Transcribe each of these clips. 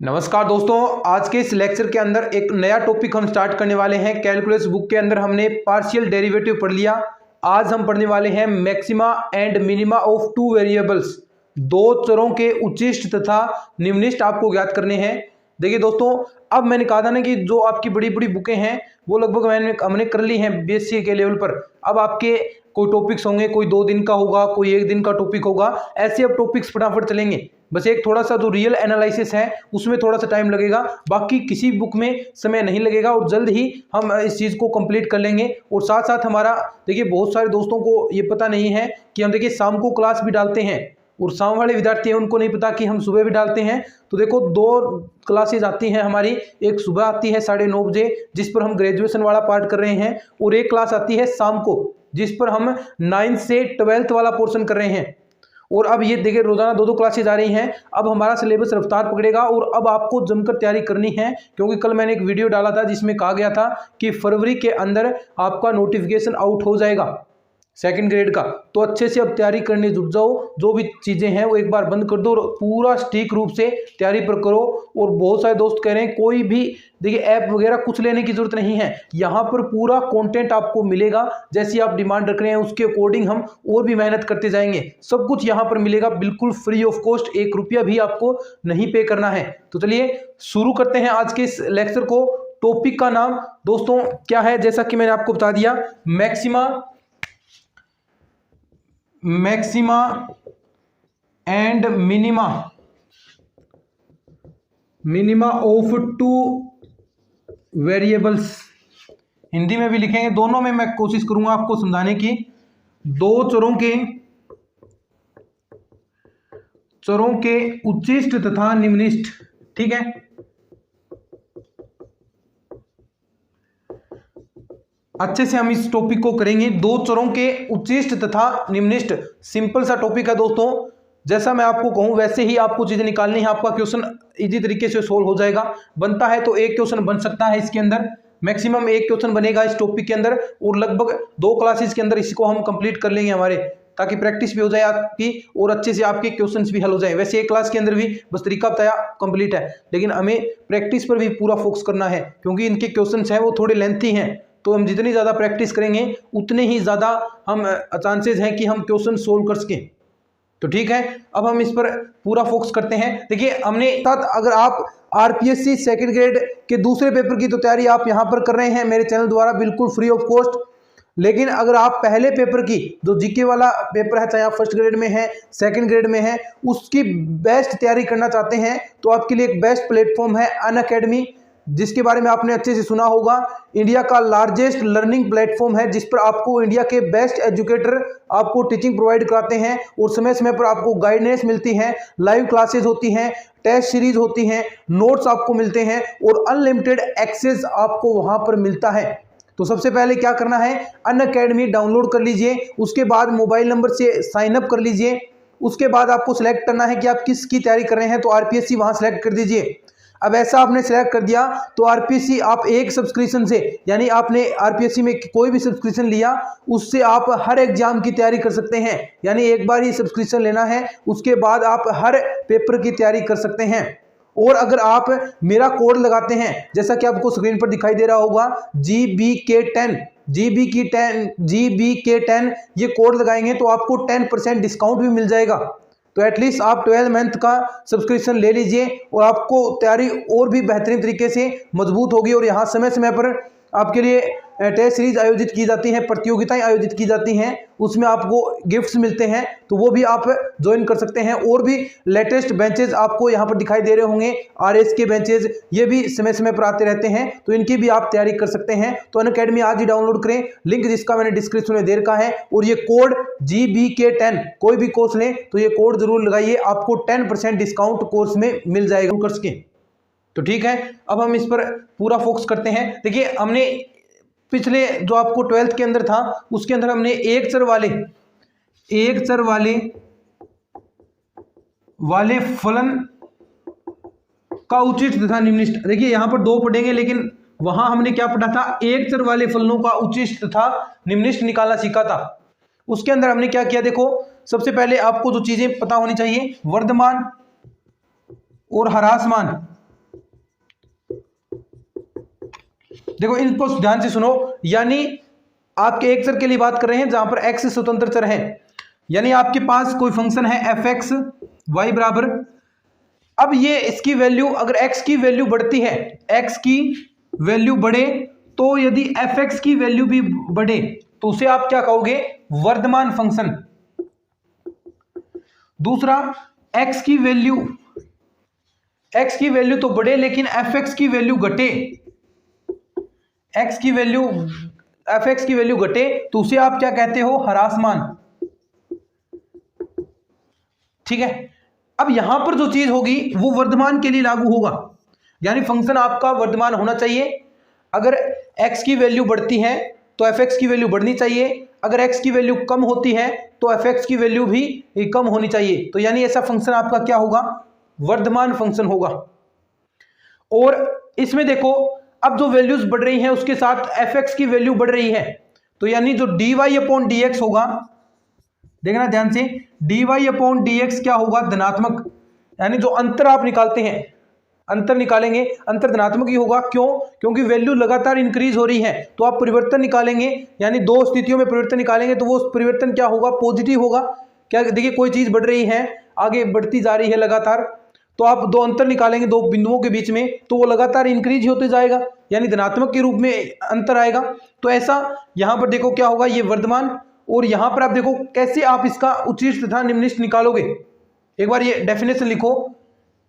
नमस्कार दोस्तों, आज के इस लेक्चर के अंदर एक नया टॉपिक हम स्टार्ट करने वाले हैं। कैलकुलस बुक के अंदर हमने पार्शियल डेरिवेटिव पढ़ लिया। आज हम पढ़ने वाले हैं maxima and minima of two variables. दो चरों के उच्चिष्ट तथा निम्निष्ट आपको ज्ञात करने हैं। देखिए दोस्तों, अब मैंने कहा था ना कि जो आपकी बड़ी बड़ी बुकें हैं वो लगभग हमने कर ली हैं बीएससी के लेवल पर। अब आपके कोई टॉपिक्स होंगे, कोई 2 दिन का होगा, कोई 1 दिन का टॉपिक होगा, ऐसे अब टॉपिक्स फटाफट चलेंगे। बस एक थोड़ा सा जो रियल एनालिसिस है उसमें थोड़ा सा टाइम लगेगा, बाकी किसी बुक में समय नहीं लगेगा और जल्द ही हम इस चीज़ को कंप्लीट कर लेंगे। और साथ साथ हमारा देखिए बहुत सारे दोस्तों को ये पता नहीं है कि हम देखिए शाम को क्लास भी डालते हैं, और शाम वाले विद्यार्थी हैं उनको नहीं पता कि हम सुबह भी डालते हैं। तो देखो 2 क्लासेज आती हैं हमारी, एक सुबह आती है 9:30 बजे जिस पर हम ग्रेजुएशन वाला पार्ट कर रहे हैं, और एक क्लास आती है शाम को जिस पर हम 9th से 12th वाला पोर्शन कर रहे हैं। और अब ये देखिए रोजाना 2 क्लासेज आ रही हैं। अब हमारा सिलेबस रफ्तार पकड़ेगा और अब आपको जमकर तैयारी करनी है, क्योंकि कल मैंने एक वीडियो डाला था जिसमें कहा गया था कि फरवरी के अंदर आपका नोटिफिकेशन आउट हो जाएगा 2nd ग्रेड का। तो अच्छे से अब तैयारी करने जुट जाओ, जो भी चीज़ें हैं वो एक बार बंद कर दो और पूरा सटीक रूप से तैयारी पर करो। और बहुत सारे दोस्त कह रहे हैं कोई भी देखिए ऐप वगैरह कुछ लेने की जरूरत नहीं है, यहाँ पर पूरा कंटेंट आपको मिलेगा। जैसी आप डिमांड रख रहे हैं उसके अकॉर्डिंग हम और भी मेहनत करते जाएंगे। सब कुछ यहाँ पर मिलेगा बिल्कुल फ्री ऑफ कॉस्ट, 1 रुपया भी आपको नहीं पे करना है। तो चलिए शुरू करते हैं आज के इस लेक्चर को। टॉपिक का नाम दोस्तों क्या है, जैसा कि मैंने आपको बता दिया, maxima and minima of two variables. Hindi में भी लिखेंगे, दोनों में मैं कोशिश करूंगा आपको समझाने की। 2 चरों के उच्चिष्ट तथा निम्निष्ट, ठीक है। अच्छे से हम इस टॉपिक को करेंगे। 2 चरों के उच्चिष्ट तथा निम्निष्ट, सिंपल सा टॉपिक है दोस्तों। जैसा मैं आपको कहूं वैसे ही आपको चीजें निकालनी है। आपका क्वेश्चन इजी तरीके से सोल्व हो जाएगा। बनता है तो 1 क्वेश्चन बन सकता है इसके अंदर, मैक्सिमम 1 क्वेश्चन बनेगा इस टॉपिक के अंदर, और लगभग 2 क्लासेस के अंदर इसको हम कंप्लीट कर लेंगे हमारे, ताकि प्रैक्टिस भी हो जाए आपकी और अच्छे से आपके क्वेश्चंस भी हल हो जाए। वैसे 1 क्लास के अंदर भी बस तरीका बताया कंप्लीट है, लेकिन हमें प्रैक्टिस पर भी पूरा फोकस करना है, क्योंकि इनके क्वेश्चंस हैं वो थोड़े लेंथी हैं। तो हम जितनी ज़्यादा प्रैक्टिस करेंगे उतने ही ज़्यादा हम चांसेस हैं कि हम क्वेश्चन सोल्व कर सकें। तो ठीक है, अब हम इस पर पूरा फोकस करते हैं। देखिए हमने अगर आप आरपीएससी 2nd ग्रेड के दूसरे पेपर की तो तैयारी आप यहाँ पर कर रहे हैं मेरे चैनल द्वारा बिल्कुल फ्री ऑफ कॉस्ट, लेकिन अगर आप पहले पेपर की जो जीके वाला पेपर है, चाहे आप 1st ग्रेड में है 2nd ग्रेड में है, उसकी बेस्ट तैयारी करना चाहते हैं तो आपके लिए एक बेस्ट प्लेटफॉर्म है अनअकैडमी, जिसके बारे में आपने अच्छे से सुना होगा। इंडिया का लार्जेस्ट लर्निंग प्लेटफॉर्म है, जिस पर आपको इंडिया के बेस्ट एजुकेटर आपको टीचिंग प्रोवाइड कराते हैं, और समय समय पर आपको गाइडेंस मिलती है, लाइव क्लासेस होती हैं, टेस्ट सीरीज होती हैं, नोट्स आपको मिलते हैं, और अनलिमिटेड एक्सेस आपको वहां पर मिलता है। तो सबसे पहले क्या करना है, अनअकैडमी डाउनलोड कर लीजिए, उसके बाद मोबाइल नंबर से साइन अप कर लीजिए। उसके बाद आपको सिलेक्ट करना है कि आप किसकी तैयारी कर रहे हैं, तो आरपीएससी वहां सिलेक्ट कर दीजिए। अब ऐसा आपने सेलेक्ट कर दिया तो आरपीएससी आप एक सब्सक्रिप्शन से, यानी आपने आरपीएससी में कोई भी सब्सक्रिप्शन लिया उससे आप हर एग्जाम की तैयारी कर सकते हैं। यानी एक बार ही सब्सक्रिप्शन लेना है, उसके बाद आप हर पेपर की तैयारी कर सकते हैं। और अगर आप मेरा कोड लगाते हैं, जैसा कि आपको स्क्रीन पर दिखाई दे रहा होगा, GBK10 ये कोड लगाएंगे तो आपको 10% डिस्काउंट भी मिल जाएगा। तो एटलीस्ट आप 12 मंथ का सब्सक्रिप्शन ले लीजिए और आपको तैयारी और भी बेहतरीन तरीके से मजबूत होगी। और यहाँ समय समय पर आपके लिए टेस्ट सीरीज आयोजित की जाती हैं, प्रतियोगिताएं आयोजित की जाती हैं, उसमें आपको गिफ्ट्स मिलते हैं, तो वो भी आप ज्वाइन कर सकते हैं। और भी लेटेस्ट बेंचेस आपको यहाँ पर दिखाई दे रहे होंगे, RS के बेंचेस, ये भी समय समय पर आते रहते हैं, तो इनकी भी आप तैयारी कर सकते हैं। तो अनअकैडमी आज ही डाउनलोड करें, लिंक जिसका मैंने डिस्क्रिप्शन में दे रखा है। और ये कोड GBK10 कोई भी कोर्स लें तो ये कोड जरूर लगाइए, आपको 10% डिस्काउंट कोर्स में मिल जाएगा कर सके। तो ठीक है, अब हम इस पर पूरा फोकस करते हैं। देखिए हमने पिछले जो आपको 12th के अंदर था उसके अंदर हमने एक चर वाले फलन का उचिष्ट तथा निम्निष्ट। देखिए यहां पर 2 पढ़ेंगे, लेकिन वहां हमने क्या पढ़ा था, एक चर वाले फलनों का उचिष्ट तथा निम्निष्ट निकालना सीखा था। उसके अंदर हमने क्या किया, देखो सबसे पहले आपको जो चीजें पता होनी चाहिए, वर्धमान और ह्रासमान, देखो इनको ध्यान से सुनो, यानी आपके एक चर के लिए बात कर रहे हैं जहां पर x स्वतंत्र चर है, यानी आपके पास कोई फंक्शन है fx y बराबर, अब ये इसकी वैल्यू अगर x की वैल्यू बढ़ती है, x की वैल्यू बढ़े, तो यदि fx की वैल्यू भी बढ़े तो उसे आप क्या कहोगे, वर्धमान फंक्शन। दूसरा, x की वैल्यू तो बढ़े लेकिन fx की वैल्यू घटे, fx की वैल्यू घटे तो उसे आप क्या कहते हो, ह्रासमान। ठीक है, अब यहां पर जो चीज होगी वो वर्धमान के लिए लागू होगा, यानी फंक्शन आपका वर्धमान होना चाहिए। अगर x की वैल्यू बढ़ती है तो fx की वैल्यू बढ़नी चाहिए, अगर x की वैल्यू कम होती है तो fx की वैल्यू भी कम होनी चाहिए, तो यानी ऐसा फंक्शन आपका क्या होगा, वर्धमान फंक्शन होगा। और इसमें देखो अब जो वैल्यूज बढ़ रही हैं उसके साथ fx की वैल्यू बढ़ रही है, तो यानी जो dy/dx होगा, देखना ध्यान से, dy/dx क्या होगा, धनात्मक, यानी जो अंतर आप निकालते हैं, अंतर निकालेंगे, अंतर धनात्मक ही होगा। क्यों, क्योंकि वैल्यू लगातार इंक्रीज हो रही है, तो आप परिवर्तन निकालेंगे, यानी दो स्थितियों में परिवर्तन निकालेंगे तो वो परिवर्तन क्या होगा, पॉजिटिव होगा। क्या, देखिए कोई चीज बढ़ रही है, आगे बढ़ती जा रही है लगातार, तो आप दो अंतर निकालेंगे दो बिंदुओं के बीच में, तो वो लगातार इंक्रीज होते जाएगा, यानी धनात्मक के रूप में अंतर आएगा। तो ऐसा यहां पर देखो क्या होगा, ये वर्धमान, और यहां पर आप देखो कैसे आप इसका उच्चिष्ट तथा निम्निष्ट निकालोगे। एक बार ये डेफिनेशन लिखो,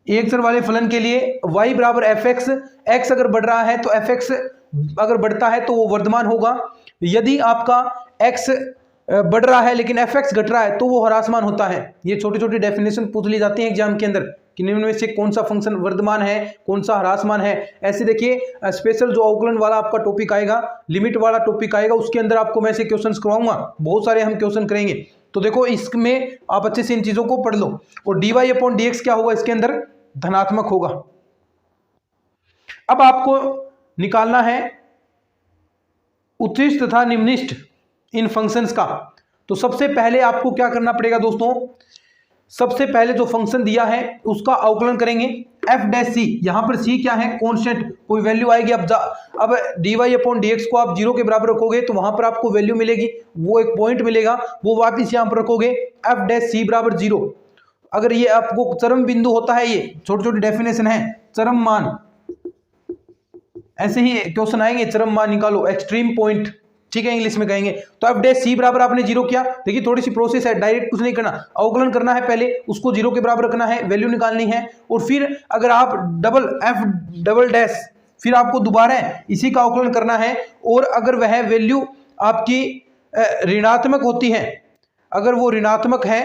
एक चर वाले फलन के लिए y बराबर fx, x अगर बढ़ रहा है तो fx अगर बढ़ता है तो वो वर्धमान होगा, यदि आपका x बढ़ रहा है लेकिन fx घट रहा है तो वो ह्रासमान होता है। ये छोटी छोटी डेफिनेशन पूछ ली जाती है एग्जाम के अंदर कि निम्न में से कौन सा फंक्शन वर्धमान है, कौन सा ह्रासमान है। ऐसे देखिए स्पेशल जो अवकलन वाला आपका टॉपिक आएगा, लिमिट वाला टॉपिक आएगा, उसके अंदर आपको मैं से क्वेश्चंस करवाऊंगा, बहुत सारे हम क्वेश्चन करेंगे। तो देखो इसमें आप अच्छे से इन चीजों को पढ़ लो। और dy/dx क्या होगा, इसके अंदर धनात्मक होगा। अब आपको निकालना है उच्चिष्ट तथा निम्निष्ट इन फंक्शंस का। तो सबसे पहले आपको क्या करना पड़ेगा दोस्तों, सबसे पहले जो फंक्शन दिया है उसका अवकलन करेंगे, f'(c), यहां पर c क्या है, कांस्टेंट, कोई वैल्यू आएगी। अब dy/dx को आप 0 के बराबर रखोगे तो वहां पर आपको वैल्यू मिलेगी, वो एक पॉइंट मिलेगा, वो वापस यहां पर रखोगे, f'(c) बराबर 0। अगर ये आपको चरम बिंदु होता है, ये छोटी छोटी डेफिनेशन है, चरम मान, ऐसे ही क्वेश्चन आएंगे, चरम मान निकालो, एक्सट्रीम पॉइंट, ठीक है, इंग्लिश में कहेंगे। तो f'(c) बराबर आपने 0 किया, देखिए थोड़ी सी प्रोसेस है, डायरेक्ट कुछ नहीं करना, अवकलन करना है, पहले उसको 0 के बराबर रखना है, वैल्यू निकालनी है, और फिर अगर आप f', फिर आपको दोबारा इसी का अवकलन करना है, और अगर वह वैल्यू आपकी ऋणात्मक होती है, अगर वो ऋणात्मक है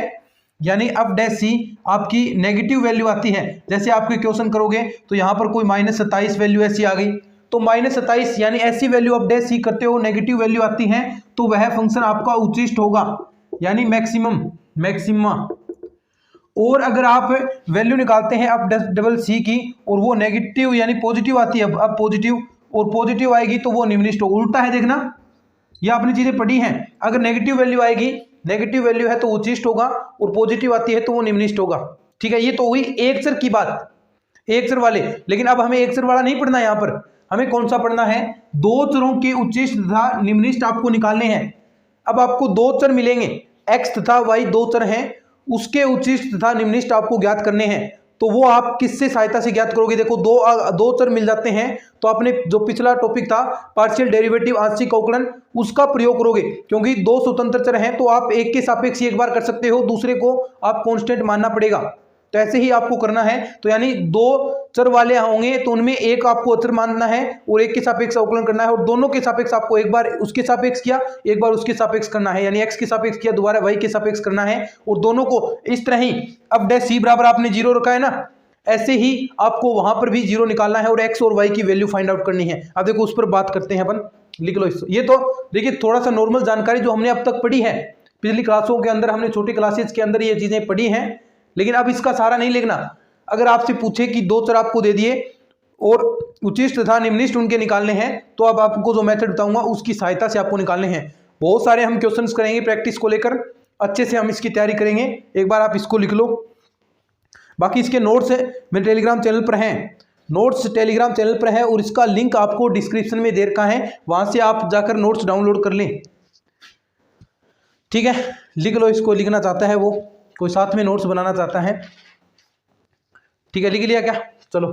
यानी f'(c) आपकी नेगेटिव वैल्यू आती है, जैसे आपके क्वेश्चन करोगे तो यहां पर कोई -27 वैल्यू ऐसी आ गई, तो -27 यानी ऐसी वैल्यू f'(c) करते हो नेगेटिव वैल्यू आती है, तो वह फंक्शन आपका उच्चिष्ट होगा, यानी मैक्सिमा। और अगर आप वैल्यू निकालते हैं f'(c) की और वो नेगेटिव यानी पॉजिटिव आती है, अब पॉजिटिव और पॉजिटिव आएगी तो वो निम्निष्ट होगा। उल्टा है, देखना, ये आपने चीजें पढ़ी हैं, अगर नेगेटिव वैल्यू आएगी, नेगेटिव वैल्यू है तो उच्चिष्ट होगा, और पॉजिटिव आती है तो वो निम्निष्ट होगा। ठीक है, ये तो हुई एक चर की बात, एक चर वाले। लेकिन अब हमें एक चर वाला नहीं पढ़ना है, यहां पर हमें कौन सा पढ़ना है, दो चरों के उच्चिष्ट तथा निम्निष्ट आपको निकालने हैं। अब आपको दो चर मिलेंगे, x तथा y दो चर हैं, उसके उच्चिष्ट तथा निम्निष्ट आपको ज्ञात करने हैं। तो वो आप किससे सहायता से ज्ञात करोगे, देखो दो चर मिल जाते हैं तो आपने जो पिछला टॉपिक था पार्शियल डेरिवेटिव आंशिक अवकलन, उसका प्रयोग करोगे, क्योंकि दो स्वतंत्र चर हैं तो आप एक के सापेक्ष एक बार कर सकते हो, दूसरे को आप कांस्टेंट मानना पड़ेगा। तो ऐसे ही आपको करना है, तो यानी दो चर वाले होंगे तो उनमें एक आपको अचर मानना है और एक के सापेक्ष अवकलन करना है, और दोनों के सापेक्ष आपको एक बार उसके सापेक्ष किया, एक बार उसके सापेक्ष करना है, यानी x के सापेक्ष किया दोबारा y के सापेक्ष करना है, और दोनों को इस तरह ही f'(c) बराबर आपने 0 रखा है ना, ऐसे ही आपको वहां पर भी 0 निकालना है और x और y की वैल्यू फाइंड आउट करनी है। अब देखो उस पर बात करते हैं अपन, लिख लो इसको। ये तो देखिए थोड़ा सा नॉर्मल जानकारी जो हमने अब तक पढ़ी है, पिछली क्लासों के अंदर हमने छोटी क्लासेस के अंदर ये चीजें पढ़ी हैं, लेकिन अब इसका सहारा नहीं लेना। अगर आपसे पूछे कि दो चर आपको दे दिए और उच्चिष्ट तथा निम्निष्ट उनके निकालने हैं, तो अब आपको जो मेथड बताऊंगा उसकी सहायता से आपको निकालने हैं। बहुत सारे हम क्वेश्चंस करेंगे प्रैक्टिस को लेकर, अच्छे से हम इसकी तैयारी करेंगे, एक बार आप इसको लिख लो। बाकी इसके नोट्स मेरे टेलीग्राम चैनल पर हैं, नोट्स टेलीग्राम चैनल पर है और इसका लिंक आपको डिस्क्रिप्शन में दे रखा है, वहां से आप जाकर नोट्स डाउनलोड कर लें। ठीक है, लिख लो इसको, लिखना चाहता है वो, कोई साथ में नोट्स बनाना चाहता है। ठीक है, लिख लिया क्या? चलो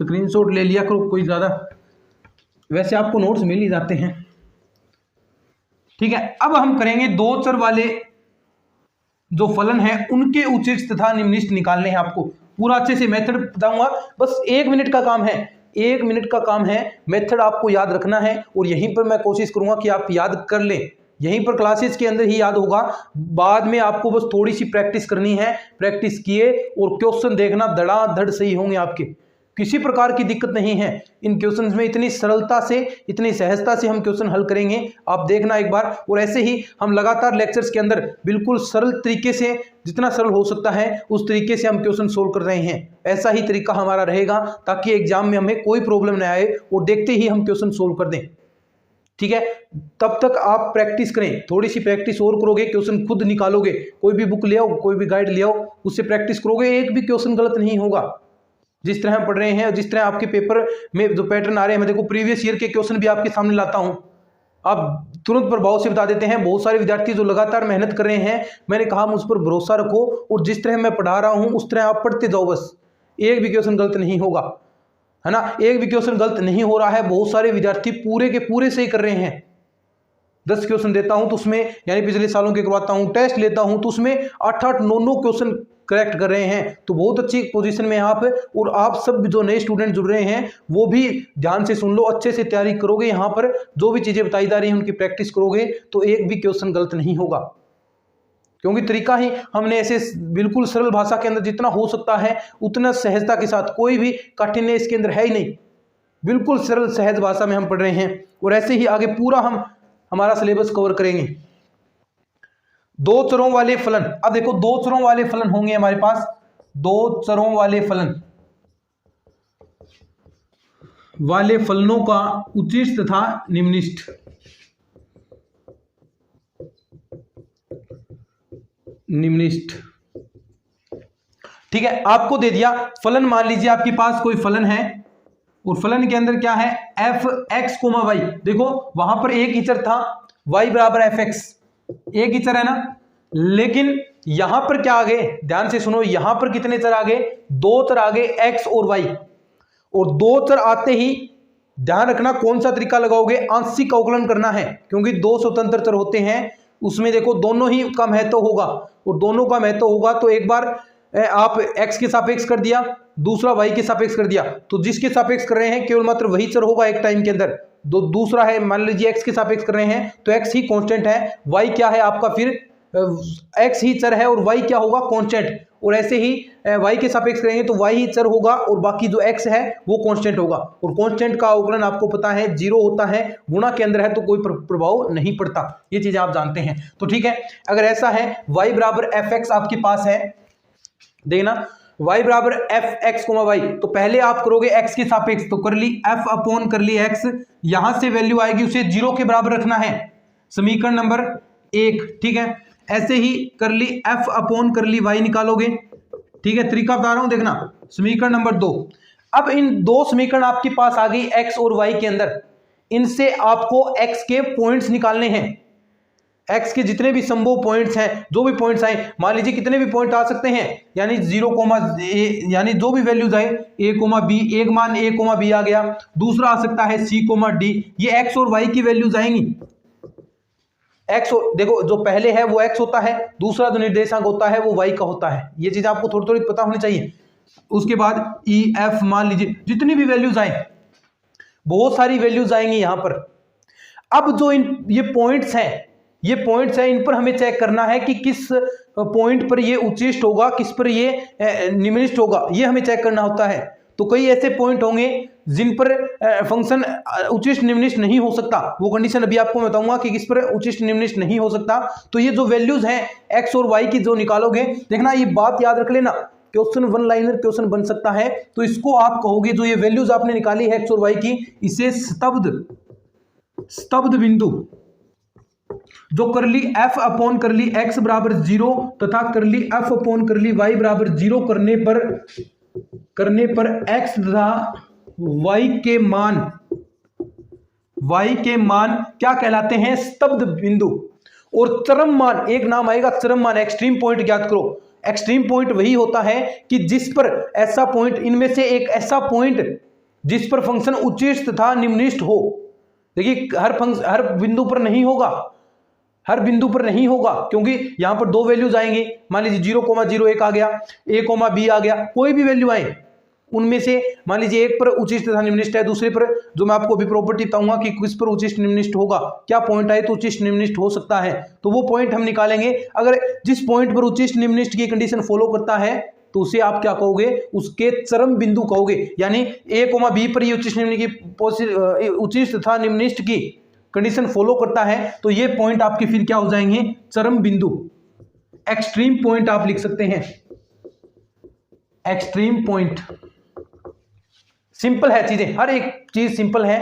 स्क्रीनशॉट ले लिया करो, कोई ज़्यादा, वैसे आपको नोट्स मिल ही जाते हैं। ठीक है, अब हम करेंगे दो चर वाले जो फलन है उनके उचित तथा निम्नलिखित निकालने हैं। आपको पूरा अच्छे से मेथड बताऊंगा, बस 1 मिनट का काम है, 1 मिनट का काम है, मेथड आपको याद रखना है और यहीं पर मैं कोशिश करूंगा कि आप याद कर लें, यहीं पर क्लासेस के अंदर ही याद होगा, बाद में आपको बस थोड़ी सी प्रैक्टिस करनी है। प्रैक्टिस किए और क्वेश्चन देखना धड़ाधड़ सही होंगे आपके, किसी प्रकार की दिक्कत नहीं है इन क्वेश्चंस में, इतनी सरलता से इतनी सहजता से हम क्वेश्चन हल करेंगे, आप देखना एक बार। और ऐसे ही हम लगातार लेक्चर्स के अंदर बिल्कुल सरल तरीके से, जितना सरल हो सकता है उस तरीके से हम क्वेश्चन सोल्व कर रहे हैं। ऐसा ही तरीका हमारा रहेगा ताकि एग्जाम में हमें कोई प्रॉब्लम न आए और देखते ही हम क्वेश्चन सोल्व कर दें। ठीक है, तब तक आप प्रैक्टिस करें, थोड़ी सी प्रैक्टिस और करोगे क्वेश्चन खुद निकालोगे। कोई भी बुक ले आओ, कोई भी गाइड ले आओ, उससे प्रैक्टिस करोगे, एक भी क्वेश्चन गलत नहीं होगा। जिस तरह हम पढ़ रहे हैं और जिस तरह आपके पेपर में जो पैटर्न आ रहे हैं, मैं देखो प्रीवियस ईयर के क्वेश्चन भी आपके सामने लाता हूं, आप तुरंत प्रभाव से बता देते हैं। बहुत सारे विद्यार्थी जो लगातार मेहनत कर रहे हैं, मैंने कहा मुझ पर भरोसा रखो और जिस तरह मैं पढ़ा रहा हूं उस तरह आप पढ़ते जाओ, बस एक भी क्वेश्चन गलत नहीं होगा, है ना, एक भी क्वेश्चन गलत नहीं हो रहा है। बहुत सारे विद्यार्थी पूरे के पूरे सही कर रहे हैं। 10 क्वेश्चन देता हूं तो उसमें, यानी पिछले सालों के करवाता हूं, टेस्ट लेता हूं तो उसमें 8-8, 9-9 क्वेश्चन करेक्ट कर रहे हैं। तो बहुत अच्छी पोजीशन में आप, और आप सब जो नए स्टूडेंट जुड़ रहे हैं वो भी ध्यान से सुन लो, अच्छे से तैयारी करोगे, यहाँ पर जो भी चीजें बताई जा रही हैं उनकी प्रैक्टिस करोगे तो एक भी क्वेश्चन गलत नहीं होगा, क्योंकि तरीका ही हमने ऐसे बिल्कुल सरल भाषा के अंदर जितना हो सकता है उतना सहजता के साथ, कोई भी कठिनाई इसके अंदर है ही नहीं, बिल्कुल सरल सहज भाषा में हम पढ़ रहे हैं। और ऐसे ही आगे पूरा हम हमारा सिलेबस कवर करेंगे। दो चरों वाले फलन, अब देखो दो चरों वाले फलन होंगे हमारे पास, दो चरों वाले फलन वाले फलनों का उचिष्ट तथा निम्निष्ठ ठीक है, आपको दे दिया फलन, मान लीजिए आपके पास कोई फलन है और फलन के अंदर क्या है, एफ एक्स कोमा वाई। देखो वहां पर एक ही चर था, y बराबर एफ एक्स, एक ही चर है ना, लेकिन यहां पर क्या आ गए, ध्यान से सुनो, यहां पर कितने चर आ गए, 2 चर आ गए, x और y। और 2 चर आते ही ध्यान रखना कौन सा तरीका लगाओगे, आंशिक अवकलन करना है, क्योंकि 2 स्वतंत्र चर होते हैं, उसमें देखो दोनों ही का महत्व होगा, और दोनों का महत्व होगा तो एक बार आप x के सापेक्ष कर दिया, दूसरा y के सापेक्ष कर दिया, तो जिसके सापेक्ष कर रहे हैं केवल मात्र वही चर होगा एक टाइम के अंदर। दूसरा है, मान लीजिए x के सापेक्ष कर रहे हैं तो x ही कांस्टेंट है, y क्या है आपका, फिर x ही चर है और y क्या होगा, कांस्टेंट। और ऐसे ही y के सापेक्ष करेंगे तो y ही चर होगा और बाकी जो x है वो कांस्टेंट होगा। और कांस्टेंट का अवकलन आपको पता है 0 होता है, गुणा के अंदर है तो कोई प्रभाव नहीं पड़ता, ये चीजें आप जानते हैं। तो ठीक है, अगर ऐसा है y बराबर एफ एक्स आपके पास है, देखना y बराबर एफ एक्स कोमा वाई, तो पहले आप करोगे x के सापेक्ष, तो कर ली f अपॉन कर ली x, यहां से वैल्यू आएगी उसे 0 के बराबर रखना है, समीकरण नंबर 1। ठीक है, ऐसे ही कर ली f अपॉन कर ली y निकालोगे। ठीक है, तरीका बता रहा हूं, देखना समीकरण नंबर 2। अब इन दो समीकरण आपके पास आ गई x और y के अंदर, इनसे आपको x के पॉइंट्स निकालने हैं, x के जितने भी संभव पॉइंट्स हैं, जो भी पॉइंट्स आए, मान लीजिए कितने भी पॉइंट आ सकते हैं, यानी 0, यानी जो भी वैल्यूज आए, a, b, एक मान a, b आ गया, दूसरा आ सकता है c, d, ये x और y की वैल्यूज आएंगी। x, देखो जो पहले है वो x होता है, दूसरा जो निर्देशांक होता है वो y का होता है, ये चीज आपको थोड़ी थोड़ी पता होनी चाहिए। उसके बाद e, f, मान लीजिए जितनी भी वैल्यूज आए, बहुत सारी वैल्यूज आएंगी यहां पर। अब जो ये पॉइंट्स हैं, ये पॉइंट्स हैं, इन पर हमें चेक करना है कि किस पॉइंट पर ये उच्चिष्ट होगा, किस पर ये निम्निष्ट होगा, ये हमें चेक करना होता है। तो कई ऐसे पॉइंट होंगे जिन पर फंक्शन उच्चिष्ट निम्निष्ट नहीं हो सकता, वो कंडीशन अभी आपको बताऊंगा कि किस पर उच्चिष्ट निम्निष्ट नहीं हो सकता। तो ये जो वैल्यूज हैं एक्स और वाई की जो निकालोगे, देखना ये बात याद रख लेना, क्वेश्चन वन लाइनर क्वेश्चन बन सकता है, तो इसको आप कहोगे जो ये वैल्यूज आपने निकाली है एक्स और वाई की, इसे स्तब्ध बिंदु, जो कर ली f अपॉन कर ली x बराबर 0 तथा कर ली f अपॉन कर ली y बराबर 0 करने पर करने पर x तथा y के मान क्या कहलाते हैं? स्तब्ध बिंदु। और चरम मान, एक नाम आएगा चरम मान, एक्सट्रीम पॉइंट ज्ञात करो। एक्सट्रीम पॉइंट वही होता है कि जिस पर ऐसा पॉइंट, इनमें से एक ऐसा पॉइंट जिस पर फंक्शन उच्चिष्ट तथा निम्निष्ठ हो। देखिए हर बिंदु पर नहीं होगा, हर बिंदु पर नहीं होगा, क्योंकि यहां पर दो वैल्यूज आएंगे। मान लीजिए 0,0 एक आ गया, a,b आ गया, कोई भी वैल्यू आए उनमें से मान लीजिए एक पर उच्चिष्ट तथा निम्निष्ठ है, दूसरे पर जो मैं आपको अभी प्रॉपर्टी बताऊंगा कि किस पर उच्चिष्ट निम्निष्ठ होगा, क्या पॉइंट आए तो उच्चिष्ट निम्निष्ठ हो सकता है, तो वो पॉइंट हम निकालेंगे। अगर जिस पॉइंट पर उच्चिष्ट निम्निष्ठ की कंडीशन फॉलो करता है तो उसे आप क्या कहोगे? उसके चरम बिंदु कहोगे। यानी a,b पर ये उच्चिष्ट तथा निम्निष्ठ की कंडीशन फॉलो करता है तो ये पॉइंट आपके फिर क्या हो जाएंगे? चरम बिंदु, एक्सट्रीम पॉइंट आप लिख सकते हैं, एक्सट्रीम पॉइंट। सिंपल है चीजें, हर एक चीज सिंपल है,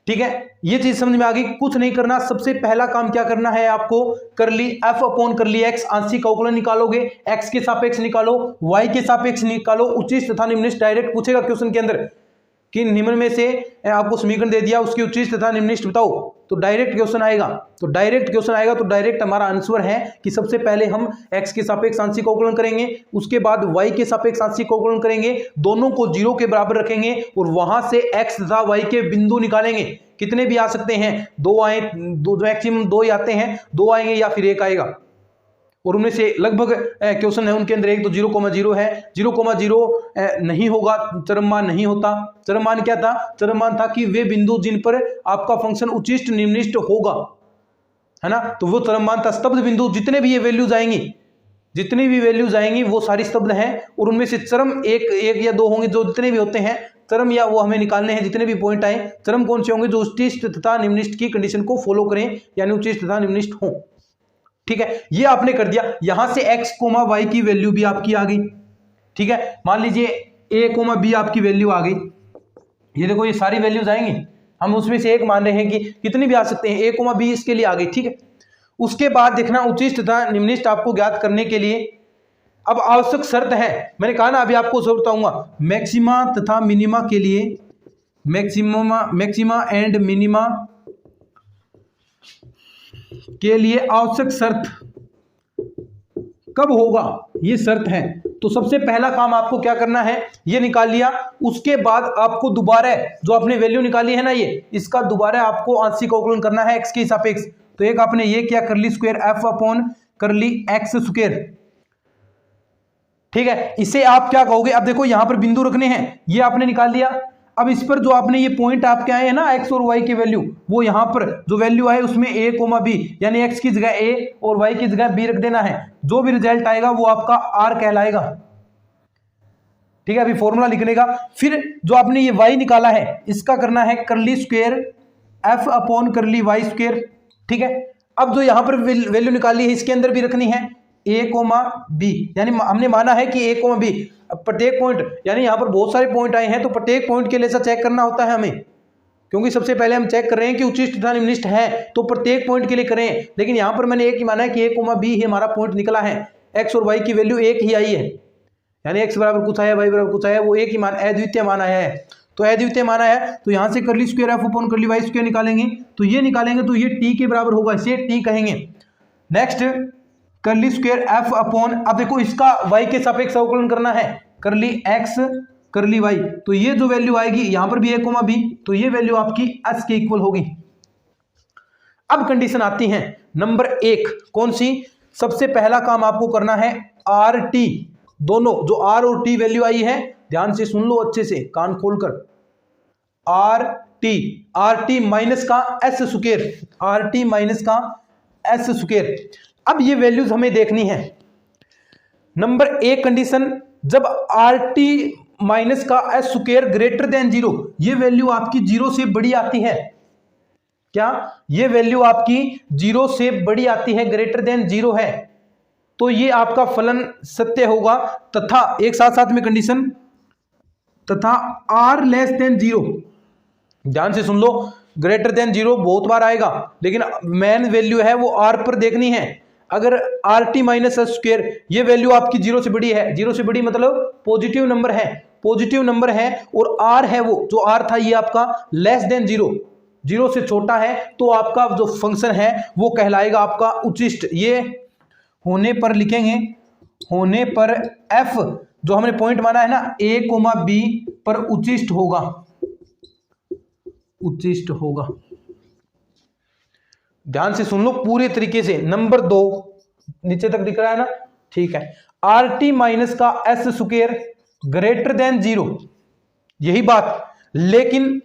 ठीक है। ये चीज समझ में आ गई। कुछ नहीं करना, सबसे पहला काम क्या करना है आपको? करली f अपॉन करली x, आंशिक अवकलन निकालोगे, x के सापेक्ष निकालो, y के सापेक्ष निकालो, उच्चिष्ट तथा निम्निष्ठ। डायरेक्ट पूछेगा क्वेश्चन के अंदर कि निम्न में से आपको समीकरण दे दिया, उसकी उच्चिष्ट तथा निम्निष्ठ बताओ, तो डायरेक्ट क्वेश्चन आएगा। तो डायरेक्ट हमारा आंसर है कि सबसे पहले हम x के सापेक्ष आंशिक अवकलन करेंगे, उसके बाद y के सापेक्ष आंशिक अवकलन करेंगे, दोनों को 0 के बराबर रखेंगे और वहां से x तथा y के बिंदु निकालेंगे। कितने भी आ सकते हैं, दो आए, दो मैक्सिमम दो ही आते हैं, दो आएंगे या फिर एक आएगा, और उनमें से लगभग क्वेश्चन है उनके अंदर एक तो 0,0 है, 0,0 नहीं होगा, चरम मान नहीं होता। चरम मान क्या था? चरम मान था कि वे बिंदु जिन पर आपका फंक्शन उच्चिष्ट निम्निष्ठ होगा, है ना, तो वो चरम मान था। स्तब्ध बिंदु जितने भी ये वैल्यूज आएंगी, जितनी भी वैल्यूज आएंगी वो सारी स्तब्ध हैं, और उनमें से चरम एक या दो होंगे, जो जितने भी होते हैं चरम या वो हमें निकालने हैं। जितने भी पॉइंट आए चरम कौन से होंगे? जो उच्चिष्ट तथा निम्निष्ठ की कंडीशन को फॉलो करें, यानी उच्चिष्ट तथा निम्निष्ठ हो, ठीक है। ये आपने कर दिया। यहां से x, y की वैल्यू भी आपकी आ गई, ठीक है। मान लीजिए a, b आपकी वैल्यू आ गई, ये देखो ये सारी वैल्यूज आएंगी, हम उसमें से एक मान रहे हैं कि कितनी भी आ सकते हैं, a, b इसके लिए आ गई, ठीक है। उसके बाद देखना उच्चिष्ट तथा निम्निष्ठ आपको ज्ञात करने के लिए अब आवश्यक शर्त है, मैंने कहा ना, अभी आपको सब बताऊंगा। मैक्सिमा तथा मिनिमा के लिए, मैक्सिमा एंड मिनिमा के लिए आवश्यक शर्त कब होगा, ये शर्त है। तो सबसे पहला काम आपको क्या करना है, ये निकाल लिया। उसके बाद आपको दोबारा जो आपने वैल्यू निकाली है ना, ये इसका दोबारा आपको आंशिक अवकलन करना है x के सापेक्ष। तो एक आपने ये क्या करली स्क्वायर f अपॉन करली x स्क्वायर, ठीक है। इसे आप क्या कहोगे? अब देखो यहां पर बिंदु रखने हैं, ये आपने निकाल दिया। अब इस पर जो आपने ये पॉइंट आपके आए हैं ना, x और y की वैल्यू, वो यहां पर जो वैल्यू आए उसमें a, b, यानी x की जगह a और y की जगह b रख देना है। जो भी रिजल्ट आएगा वो आपका r कहलाएगा, ठीक है। अभी फॉर्मूला लिखने का, फिर जो आपने ये y निकाला है इसका करना है करली स्क्वायर f अपॉन करली y स्क्वायर, ठीक है। अब जो यहां पर वैल्यू निकाली है इसके अंदर भी रखनी है a, b, यानी हमने माना है कि a, b प्रत्येक पॉइंट, यानी यहां पर बहुत सारे पॉइंट आए हैं तो प्रत्येक पॉइंट के लिए ऐसा चेक करना होता है हमें, क्योंकि सबसे पहले हम चेक कर रहे हैं कि उच्चिष्ट तथा निम्निष्ठ है, तो प्रत्येक पॉइंट के लिए करें। लेकिन यहां पर मैंने एक ही माना है कि a, b ही हमारा पॉइंट निकला है, x और y की वैल्यू एक ही आई है, यानी x बराबर कुछ आया, y बराबर कुछ आया, वो एक ही मान अद्वितीय मान आया है। तो अद्वितीय मान आया है तो यहां से करली स्क्वायर f अपॉन करली y स्क्वायर निकालेंगे, तो ये निकालेंगे तो ये t के बराबर होगा, इसे t कहेंगे। नेक्स्ट करली स्क्वायर f अपॉन, अब देखो इसका y के सापेक्ष अवकलन करना है, करली x करली y, तो ये जो वैल्यू आएगी यहां पर भी a, b, तो ये वैल्यू आपकी s के इक्वल होगी। अब कंडीशन आती है नंबर 1, कौन सी? सबसे पहला काम आपको करना है RT, दोनों जो R और T वैल्यू आई है, ध्यान से सुन लो अच्छे से कान खोलकर, RT माइनस का s स्क्वायर, RT माइनस का s स्क्वायर। अब ये वैल्यूज हमें देखनी है। नंबर 1 कंडीशन, जब RT माइनस का s स्क्वायर ग्रेटर देन 0, ये वैल्यू आपकी 0 से बड़ी आती है, क्या ये वैल्यू आपकी 0 से बड़ी आती है, ग्रेटर देन 0 है, तो ये आपका फलन सत्य होगा। तथा एक साथ साथ में कंडीशन, तथा r लेस देन 0, ध्यान से सुन लो, ग्रेटर देन 0 बहुत बार आएगा, लेकिन मेन वैल्यू है वो r पर देखनी है। अगर RT माइनस s स्क्वायर ये वैल्यू आपकी 0 से बड़ी है, 0 से बड़ी मतलब पॉजिटिव नंबर है, पॉजिटिव नंबर है और आर है वो जो आर था ये आपका लेस देन 0, 0 से छोटा है, तो आपका जो फंक्शन है वो कहलाएगा आपका उचिष्ट। ये होने पर लिखेंगे, होने पर एफ जो हमने पॉइंट माना है ना a, b पर उचिष्ट होगा, उचिष्ट होगा। ध्यान से सुन लो पूरे तरीके से। नंबर 2 नीचे तक दिख रहा है ना, ठीक है। आर टी माइनस का एस स्क्वायर ग्रेटर देन 0, यही बात, लेकिन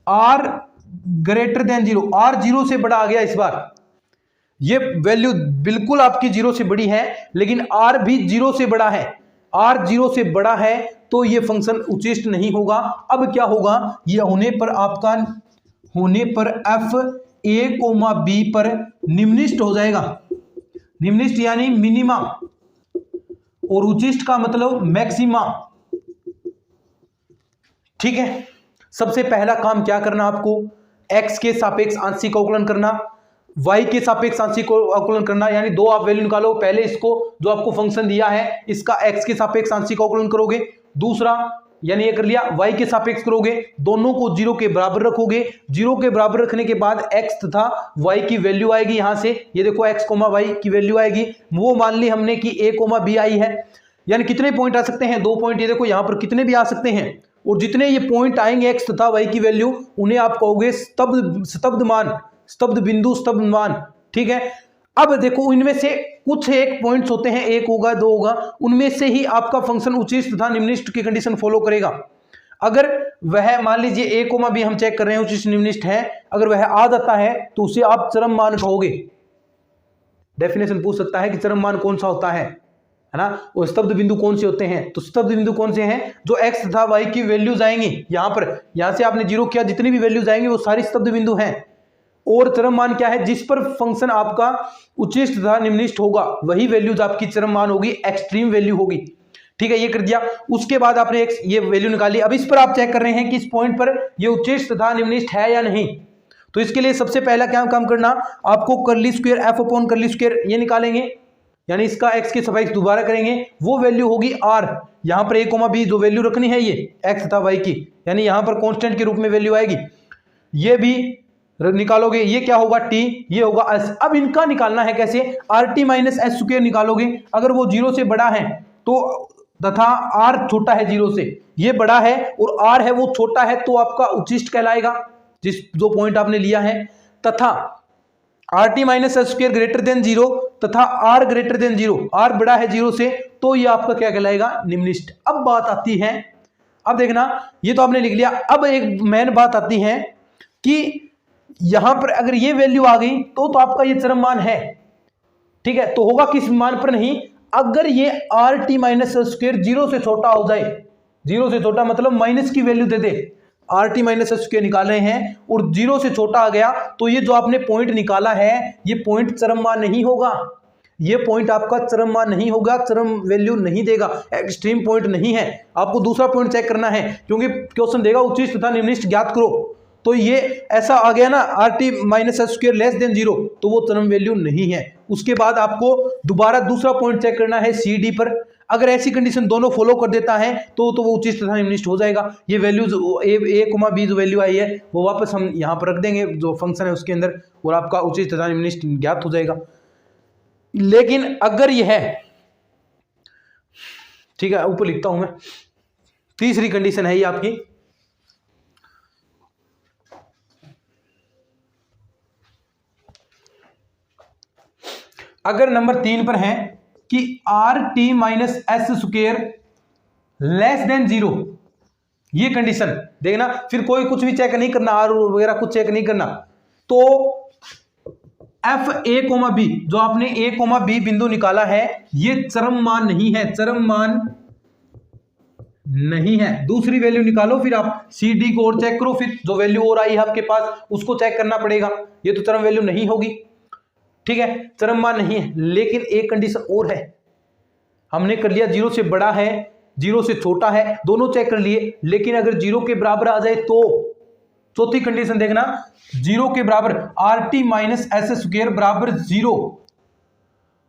आर ग्रेटर देन 0, आर 0 से बड़ा आ गया इस बार। ये वैल्यू बिल्कुल आपकी 0 से बड़ी है, लेकिन आर भी 0 से बड़ा है, आर 0 से बड़ा है तो ये फंक्शन उचिष्ट नहीं होगा। अब क्या होगा, ये होने पर आपका, होने पर एफ a, b पर निम्निष्ट हो जाएगा। निम्निष्ट यानी मिनिमा, और उचिष्ट का मतलब मैक्सिमा, ठीक है। सबसे पहला काम क्या करना आपको, x के सापेक्ष आंशिक अवकलन करना, y के सापेक्ष आंशिक अवकलन करना, यानी दो आप वैल्यू निकालो। पहले इसको जो आपको फंक्शन दिया है इसका x के सापेक्ष आंशिक अवकलन करोगे, दूसरा यानी ये कर लिया y के सापेक्ष करोगे, दोनों को 0 के बराबर रखोगे। 0 के बराबर रखने के बाद x तथा y की वैल्यू आएगी, यहां से ये देखो x, y की वैल्यू आएगी, वो मान ली हमने कि a, b आई है। यानी कितने पॉइंट आ सकते हैं, 2 पॉइंट, ये देखो यहां पर कितने भी आ सकते हैं, और जितने ये पॉइंट आएंगे x तथा y की वैल्यू, उन्हें आप कहोगे स्तब्ध मान, स्तब्ध बिंदु, स्तब्ध मान, ठीक है। अब देखो इनमें से कुछ एक पॉइंट्स होते हैं, 1 होगा 2 होगा, उनमें से ही आपका फंक्शन उचिष्ट तथा निम्निष्ट की कंडीशन फॉलो करेगा। अगर वह मान लीजिए a, b हम चेक कर रहे हैं उचिष्ट निम्निष्ट है, अगर वह आ जाता है तो उसे आप चरम मान कहोगे। डेफिनेशन पूछ सकता है कि चरम मान कौन सा होता है ना, वो स्तब्ध बिंदु कौन से होते हैं, तो स्तब्ध बिंदु कौन से हैं, जो x तथा y की वैल्यूज आएंगी, यहां पर, यहां से आपने 0 किया, जितनी भी वैल्यूज आएंगी वो सारी स्तब्ध बिंदु हैं। और चरम मान क्या है, जिस पर फंक्शन आपका उचिष्ट तथा निम्निष्ट होगा वही वैल्यूज आपकी चरम मान होगी, एक्सट्रीम वैल्यू होगी, ठीक है। ये कर दिया, उसके बाद आपने ये वैल्यू निकाली। अब इस पर आप चेक कर रहे हैं कि इस पॉइंट पर ये उचिष्ट तथा निम्निष्ट है या नहीं। तो इसके लिए सबसे पहला क्या काम करना, आपको curly square F upon curly square ये निकालेंगे, यानी इसका x के सापेक्ष दोबारा करेंगे, वो वैल्यू होगी r। यहां पर a, b जो वैल्यू रखनी है ये x तथा y की, यानी यहां पर कांस्टेंट के रूप में वैल्यू आएगी, ये भी निकालोगे, ये क्या होगा t, ये होगा s। अब इनका निकालना है कैसे, rt माइनस एस स्क्वायर निकालोगे। अगर वो 0 से बड़ा है तो, तथा r छोटा है 0 से, ये बड़ा है और r है वो छोटा है, तो आपका उचिष्ट कहलाएगा, जिस जो पॉइंट आपने लिया है। तथा rt minus S square greater than 0 तथा r ग्रेटर देन 0, r बड़ा है 0 से, तो ये आपका क्या कहलाएगा, निम्निष्ट। अब बात आती है, अब देखना, ये तो आपने लिख लिया। अब एक मेन बात आती है कि यहां पर अगर ये वैल्यू आ गई तो आपका ये चरम मान है, ठीक है। तो होगा किस मान पर नहीं, अगर ये rt माइनस एस स्क्वायर 0 से छोटा हो जाए, 0 से छोटा मतलब माइनस की वैल्यू दे दे, rt माइनस एस स्क्वायर निकाल रहे हैं और 0 से छोटा आ गया, तो ये जो आपने पॉइंट निकाला है ये पॉइंट चरम मान नहीं होगा, ये पॉइंट आपका चरम मान नहीं होगा, चरम वैल्यू नहीं देगा, एक्सट्रीम पॉइंट नहीं है। आपको दूसरा पॉइंट चेक करना है, क्योंकि क्वेश्चन देगा उचिष्ट तथा निम्निष्ट ज्ञात करो, तो ये ऐसा आ गया ना rt minus S square less than 0, तो वो चरम वैल्यू नहीं है। उसके बाद आपको दोबारा दूसरा पॉइंट चेक करना है सी डी पर, अगर ऐसी कंडीशन दोनों फॉलो कर देता है तो वो उचिष्ट तथा निम्निष्ट हो जाएगा। ये वैल्यूज a, b जो वैल्यू आई है वो वापस हम यहाँ पर रख देंगे जो फंक्शन है उसके अंदर, और आपका उचिष्ट तथा निम्निष्ट ज्ञात हो जाएगा। लेकिन अगर यह है, ठीक है, ऊपर लिखता हूं मैं, तीसरी कंडीशन है ये आपकी, अगर नंबर 3 पर है कि rt minus S square less than 0, ये कंडीशन देखना, फिर कोई कुछ भी चेक नहीं करना, r वगैरह कुछ चेक नहीं करना। तो एफ a, b जो आपने a, b बिंदु निकाला है ये चरम मान नहीं है, चरम मान नहीं है। दूसरी वैल्यू निकालो, फिर आप सी डी को और चेक करो, फिर जो वैल्यू और आई है आपके पास उसको चेक करना पड़ेगा, ये तो चरम वैल्यू नहीं होगी, ठीक है, चरम मान नहीं है। लेकिन एक कंडीशन और है, हमने कर लिया 0 से बड़ा है, 0 से छोटा है, दोनों चेक कर लिए, लेकिन अगर 0 के बराबर आ जाए तो, चौथी कंडीशन देखना, 0 के बराबर rt माइनस एस स्क्वायर बराबर 0,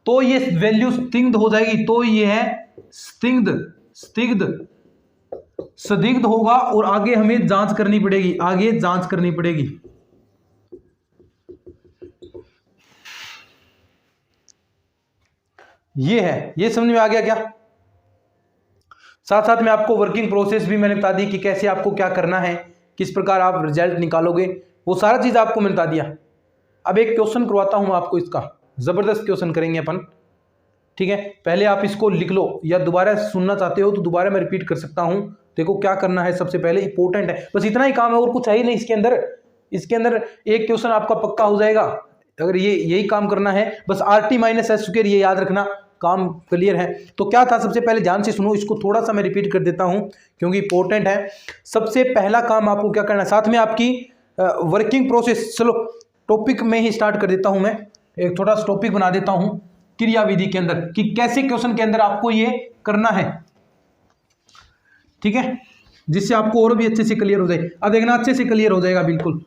तो ये वैल्यू स्तिग्ध हो जाएगी, तो ये है स्तिग्ध, स्तिग्ध संदिग्ध होगा और आगे हमें जांच करनी पड़ेगी, आगे जांच करनी पड़ेगी। ये है, ये समझ में आ गया क्या? साथ साथ में आपको वर्किंग प्रोसेस भी मैंने बता दी कि कैसे आपको क्या करना है, किस प्रकार आप रिजल्ट निकालोगे, वो सारा चीज आपको मैं बता दिया। अब एक क्वेश्चन करवाता हूं आपको, इसका जबरदस्त क्वेश्चन करेंगे अपन, ठीक है? पहले आप इसको लिख लो, या दोबारा सुनना चाहते हो तो दोबारा मैं रिपीट कर सकता हूं। देखो क्या करना है, सबसे पहले इंपॉर्टेंट है, बस इतना ही काम है और कुछ है ही नहीं इसके अंदर। इसके अंदर एक क्वेश्चन आपका पक्का हो जाएगा अगर ये यही काम करना है, बस RT - S², ये याद रखना, काम क्लियर है। तो क्या था, सबसे पहले ध्यान से सुनो, इसको थोड़ा सा मैं रिपीट कर देता हूं क्योंकि इंपॉर्टेंट है। सबसे पहला काम आपको क्या करना है, साथ में आपकी वर्किंग प्रोसेस, चलो टॉपिक में ही स्टार्ट कर देता हूं, मैं एक छोटा सा टॉपिक बना देता हूं क्रियाविधि के अंदर कि कैसे क्वेश्चन के अंदर आपको ये करना है, ठीक है, जिससे आपको और भी अच्छे से क्लियर हो जाए। अब देखना, अच्छे से क्लियर हो जाएगा बिल्कुल।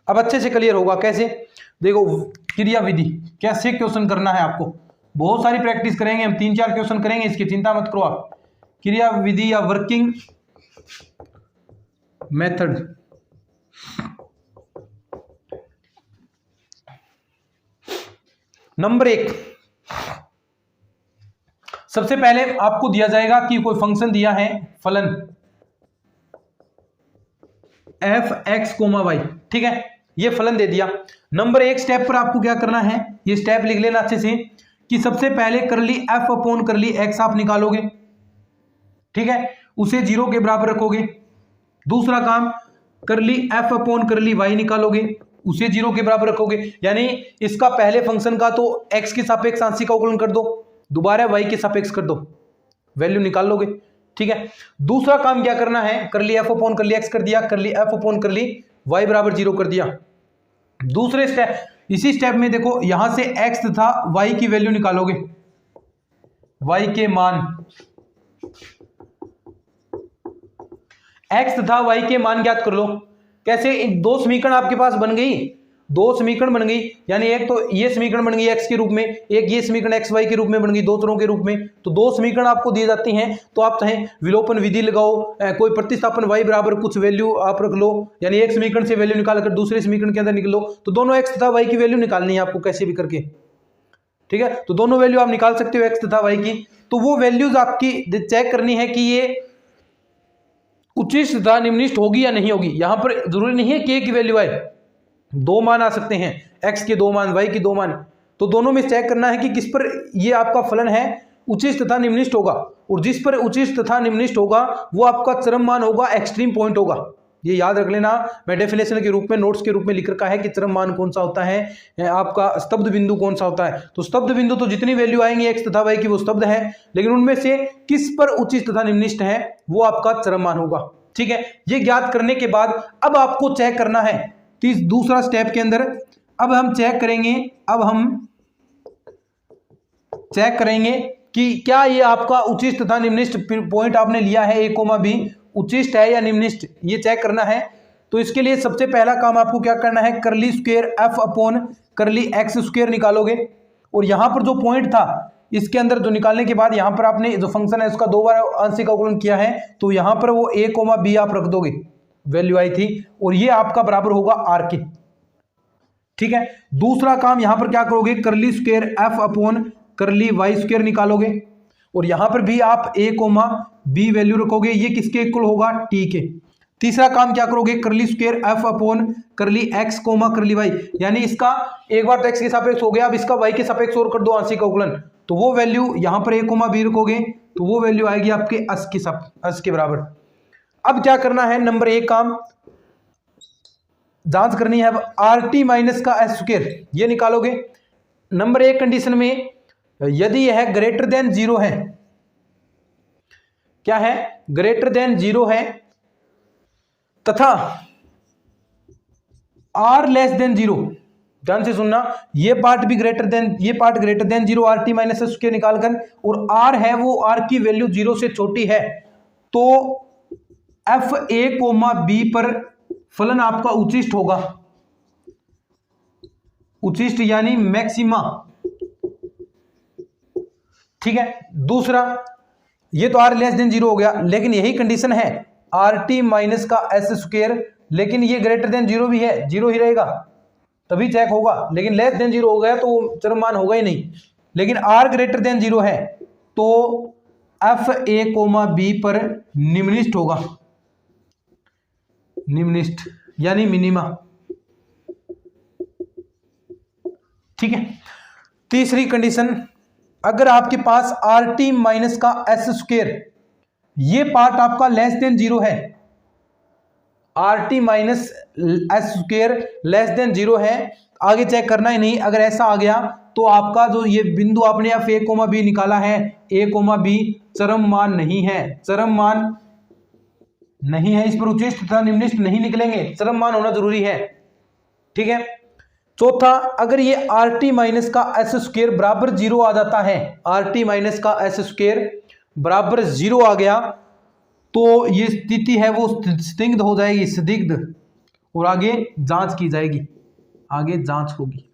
अब अच्छे से क्लियर होगा कैसे, देखो क्रियाविधि कैसे क्वेश्चन करना है आपको, बहुत सारी प्रैक्टिस करेंगे हम, 3-4 क्वेश्चन करेंगे, इसकी चिंता मत करो आप। क्रियाविधि या वर्किंग मेथड, नंबर 1, सबसे पहले आपको दिया जाएगा कि कोई फंक्शन दिया है, फलन f(x, y), ठीक है, ये फलन दे दिया। नंबर 1 स्टेप पर आपको क्या करना है, ये स्टेप लिख लेना अच्छे से कि सबसे पहले करली f/x आप निकालोगे, ठीक है, उसे 0 के बराबर रखोगे। दूसरा काम करली f/y निकालोगे, उसे 0 के बराबर रखोगे, यानी इसका पहले फंक्शन का तो x के सापेक्ष आंशिक का अवकलन कर दो, दोबारा y के सापेक्ष कर दो, वैल्यू निकाल लोगे, ठीक है। दूसरा काम क्या करना है, करली f/x कर दिया, करली f/y बराबर 0 कर दिया। दूसरे स्टेप, इसी स्टेप में देखो यहां से x तथा y की वैल्यू निकालोगे, y के मान, x तथा y के मान ज्ञात कर लो। कैसे, दो समीकरण आपके पास बन गई, दो समीकरण बन गई, यानी एक तो ये समीकरण बन गई x के रूप में, एक ये समीकरण xy के रूप में बन गई, दो चरों के रूप में। तो दो समीकरण आपको दिए जाते हैं, तो आप चाहे विलोपन विधि लगाओ, कोई प्रतिस्थापन y बराबर कुछ वैल्यू आप रख लो, यानी एक समीकरण से वैल्यू निकाल कर दूसरे समीकरण के अंदर निकलो, तो दोनों x तथा y की वैल्यू निकालनी है आपको कैसे भी करके, ठीक है। तो दोनों वैल्यू आप निकाल सकते हो x तथा y की। तो वो वैल्यूज आपकी चेक करनी है कि ये उच्चिष्ट तथा निम्निष्ठ होगी या नहीं होगी। यहां पर जरूरी नहीं है कि एक की वैल्यू आए, दो मान आ सकते हैं, x के दो मान, y के दो मान, तो दोनों में चेक करना है कि किस पर ये आपका फलन है उच्चिष्ट तथा निम्निष्ठ होगा, और जिस पर उच्चिष्ट तथा निम्निष्ठ होगा वो आपका चरम मान होगा, एक्सट्रीम पॉइंट होगा। ये याद रख लेना, मैं डेफिनेशन के रूप में, नोट्स के रूप में लिख रखा है कि चरम मान कौन सा होता है, आपका स्तब्ध बिंदु कौन सा होता है। तो स्तब्ध बिंदु तो जितनी वैल्यू आएंगी x तथा y की वो स्तब्ध है, लेकिन उनमें से किस पर उच्चिष्ट तथा निम्निष्ठ है वो आपका चरम मान होगा, ठीक है। ये ज्ञात करने के बाद अब आपको चेक करना है, दूसरा स्टेप के अंदर अब हम चेक करेंगे, अब हम चेक करेंगे कि क्या ये आपका उच्चिष्ट तथा निम्निष्ठ पॉइंट आपने लिया है a, b, उच्चिष्ट है या निम्निष्ठ, ये चेक करना है। तो इसके लिए सबसे पहला काम आपको क्या करना है, करली स्क्वायर f/x² निकालोगे, और यहां पर जो पॉइंट था इसके अंदर जो निकालने के बाद यहां पर आपने जो फंक्शन है उसका दो बार आंशिक अवकलन किया है, तो यहां पर वो a, b आप रख दोगे, वैल्यू आई थी, और ये आपका बराबर होगा r के, ठीक है। दूसरा काम यहां पर क्या करोगे, करली स्क्वायर f/y² निकालोगे, और यहां पर भी आप a, b वैल्यू रखोगे, ये किसके इक्वल होगा, t के। तीसरा काम क्या करोगे, करली स्क्वायर f/x, y, यानी इसका एक बार तो x के सापेक्ष हो गया, अब इसका y के सापेक्ष और कर दो आंशिक अवकलन, तो वो वैल्यू यहां पर a, b रखोगे, तो वो वैल्यू आएगी आपके 80 के बराबर। अब क्या करना है, नंबर 1 काम जांच करनी है, अब RT - S², ये निकालोगे। नंबर 1 कंडीशन में यदि यह ग्रेटर देन 0 है, क्या है, ग्रेटर देन 0 है, तथा R लेस देन 0, ध्यान से सुनना, ये पार्ट भी ग्रेटर देन, ये part greater than 0 RT - S² निकालकर, और R है वो R की वैल्यू 0 से छोटी है, तो f(a, b) पर फलन आपका उच्चिष्ट होगा, उचिष्ट यानी मैक्सिमा, ठीक है। दूसरा, ये तो r लेस देन 0 हो गया, लेकिन यही कंडीशन है RT माइनस का एस स्क्वायर, लेकिन ये ग्रेटर देन 0 भी है, 0 ही रहेगा तभी चेक होगा, लेकिन लेस देन 0 हो गया तो चरम मान होगा ही नहीं। लेकिन r ग्रेटर देन 0 है तो FA, B पर निम्नलिखित होगा, निम्नलिखित यानी मिनिमा, ठीक है। तीसरी कंडीशन, अगर आपके पास RT माइनस का एस स्क्वायर, ये पार्ट आपका लेस देन 0 है, RT minus S square less than 0 है, आगे चेक करना ही नहीं। अगर ऐसा आ गया तो आपका जो ये बिंदु आपने FA, B निकाला है, A, B चरम मान नहीं है, चरम मान नहीं है, इस पर उचिष्ट तथा निम्नलिखित नहीं निकलेंगे, चरम मान होना जरूरी है, ठीक है। चौथा, अगर ये RT माइनस का एस स्क्वायर बराबर 0 आ जाता है, RT माइनस का एस स्क्वायर बराबर 0 आ गया तो ये स्थिति है वो संदिग्ध हो जाएगी, संदिग्ध, और आगे जांच की जाएगी, आगे जांच होगी।